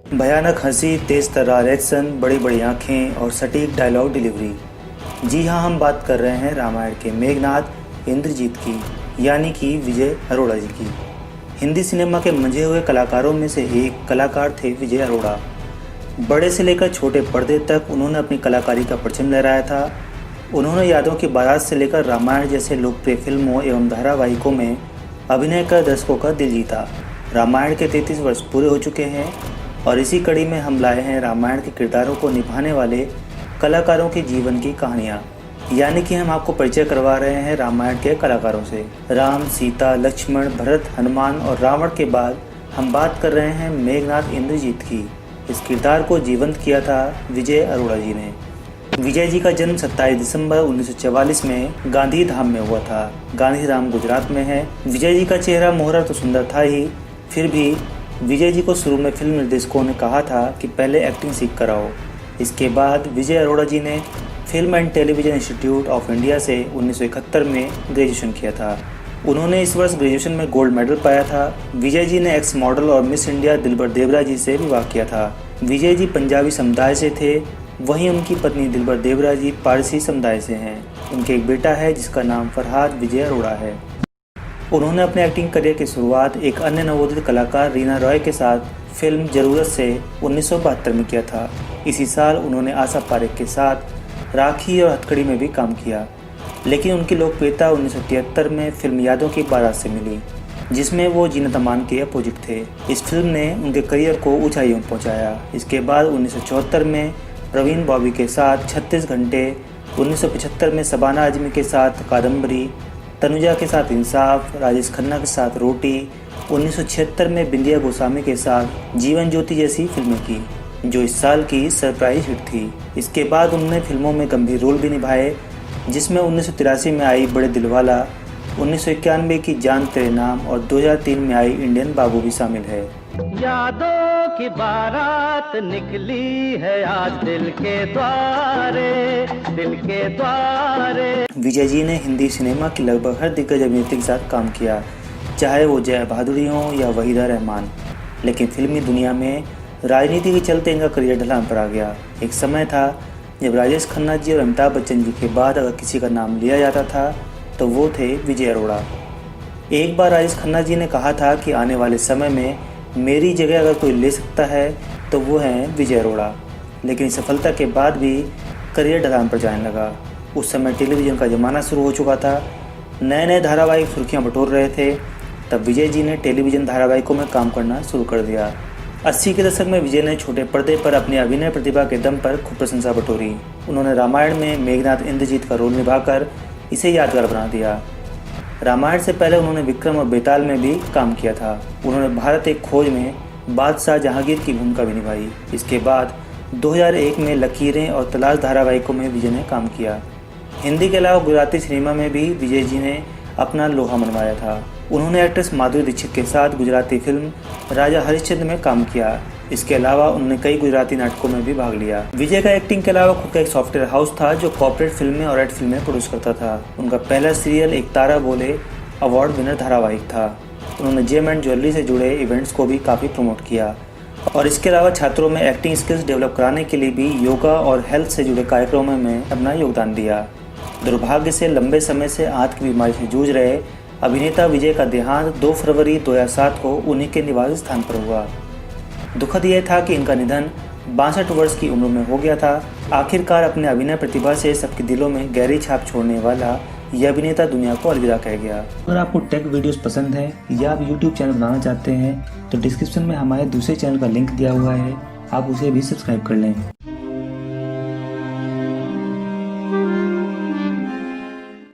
भयानक हंसी, तेज तर्रार एक्शन, बड़ी बड़ी आंखें और सटीक डायलॉग डिलीवरी। जी हाँ, हम बात कर रहे हैं रामायण के मेघनाथ इंद्रजीत की, यानी कि विजय अरोड़ा जी की। हिंदी सिनेमा के मंझे हुए कलाकारों में से एक कलाकार थे विजय अरोड़ा। बड़े से लेकर छोटे पर्दे तक उन्होंने अपनी कलाकारी का परचम लहराया था। उन्होंने यादों की बारात से लेकर रामायण जैसे लोकप्रिय फिल्मों एवं धारावाहिकों में अभिनय कर दर्शकों का दिल जीता। रामायण के 33 वर्ष पूरे हो चुके हैं और इसी कड़ी में हम लाए हैं रामायण के किरदारों को निभाने वाले कलाकारों के जीवन की कहानियाँ। यानी कि हम आपको परिचय करवा रहे हैं रामायण के कलाकारों से। राम, सीता, लक्ष्मण, भरत, हनुमान और रावण के बाद हम बात कर रहे हैं मेघनाथ इंद्रजीत की। इस किरदार को जीवंत किया था विजय अरोड़ा जी ने। विजय जी का जन्म 27 दिसंबर 1944 में गांधी धाम में हुआ था। गांधी धाम गुजरात में है। विजय जी का चेहरा मोहरा तो सुंदर था ही, फिर भी विजय जी को शुरू में फिल्म निर्देशकों ने कहा था कि पहले एक्टिंग सीख कर आओ। इसके बाद विजय अरोड़ा जी ने film and television institute of India से 1971 में ग्रेजुएशन किया था। उन्होंने इस वर्ष ग्रेजुएशन में गोल्ड मेडल पाया था। विजय जी ने एक्स मॉडल और मिस इंडिया दिलबर देवरा जी से विवाह किया था। विजय जी पंजाबी समुदाय से थे, वहीं उनकी पत्नी दिलबर देवरा जी पारसी समुदाय से हैं। उनके एक बेटा है जिसका नाम फरहाद विजय अरोड़ा है। उन्होंने अपने एक्टिंग करियर की शुरुआत एक अन्य नवोदित कलाकार रीना रॉय के साथ फिल्म जरूरत से 1972 में किया था। इसी साल उन्होंने आशा पारेख के साथ राखी और हथकड़ी में भी काम किया, लेकिन उनकी लोकप्रियता 1973 में फिल्म यादों की बारात से मिली, जिसमें वो जीनत अमान के अपोजिट थे। इस फिल्म ने उनके करियर को ऊंचाइयों में पहुंचाया। इसके बाद 1974 में प्रवीण बॉबी के साथ 36 घंटे, 1975 में शबाना आजमी के साथ कादम्बरी, तनुजा के साथ इंसाफ, राजेश खन्ना के साथ रोटी, 1976 में बिंदिया गोस्वामी के साथ जीवन ज्योति जैसी फिल्में की, जो इस साल की सरप्राइज हिट थी। इसके बाद उन्होंने फिल्मों में गंभीर रोल भी निभाए, जिसमें 1983 में आई बड़े दिलवाला, 1991 की जान तेरे नाम और 2003 में आई इंडियन बाबू भी शामिल है। यादों की बारात निकली है आज दिल के द्वारे, दिल के द्वारे। विजय जी ने हिंदी सिनेमा की लगभग हर दिग्गज अभिनेत्री के साथ काम किया, चाहे वो जया बहादुरी हो या वहीदा रहमान। लेकिन फिल्मी दुनिया में राजनीति के चलते इनका करियर ढलान पर आ गया। एक समय था जब राजेश खन्ना जी और अमिताभ बच्चन जी के बाद अगर किसी का नाम लिया जाता था तो वो थे विजय अरोड़ा। एक बार राजेश खन्ना जी ने कहा था कि आने वाले समय में मेरी जगह अगर कोई ले सकता है तो वो हैं विजय अरोड़ा। लेकिन सफलता के बाद भी करियर ढलान पर जाने लगा। उस समय टेलीविज़न का ज़माना शुरू हो चुका था, नए नए धारावाहिक सुर्खियाँ बटोर रहे थे। तब विजय जी ने टेलीविज़न धारावाहिकों में काम करना शुरू कर दिया। 80 के दशक में विजय ने छोटे पर्दे पर अपनी अभिनय प्रतिभा के दम पर खूब प्रशंसा बटोरी। उन्होंने रामायण में मेघनाथ इंद्रजीत का रोल निभाकर इसे यादगार बना दिया। रामायण से पहले उन्होंने विक्रम और बेताल में भी काम किया था। उन्होंने भारत एक खोज में बादशाह जहांगीर की भूमिका भी निभाई। इसके बाद 2001 में लकीरें और तलाश धारावाहिकों में विजय ने काम किया। हिंदी के अलावा गुजराती सिनेमा में भी विजय जी ने अपना लोहा मनवाया था। उन्होंने एक्ट्रेस माधुरी दीक्षित के साथ गुजराती फिल्म राजा हरिश्चंद्र में काम किया। इसके अलावा उन्होंने कई गुजराती नाटकों में भी भाग लिया। विजय का एक्टिंग के अलावा खुद का एक सॉफ्टवेयर हाउस था जो कॉर्पोरेट फिल्में और एड फिल्में प्रोड्यूस करता था। उनका पहला सीरियल एक तारा बोले अवार्ड विनर धारावाहिक था। उन्होंने जेम एंड ज्वेलरी से जुड़े इवेंट्स को भी काफ़ी प्रमोट किया और इसके अलावा छात्रों में एक्टिंग स्किल्स डेवलप कराने के लिए भी योगा और हेल्थ से जुड़े कार्यक्रमों में अपना योगदान दिया। दुर्भाग्य से लंबे समय से आंत की बीमारी से जूझ रहे अभिनेता विजय का देहांत 2 फरवरी 2007 को उन्हीं के निवास स्थान पर हुआ। दुखद यह था कि इनका निधन 62 वर्ष की उम्र में हो गया था। आखिरकार अपने अभिनय प्रतिभा से सबके दिलों में गहरी छाप छोड़ने वाला यह अभिनेता दुनिया को अलविदा कह गया। अगर आपको टेक वीडियोस पसंद है या आप यूट्यूब चैनल बनाना चाहते हैं तो डिस्क्रिप्शन में हमारे दूसरे चैनल का लिंक दिया हुआ है, आप उसे भी सब्सक्राइब कर लें।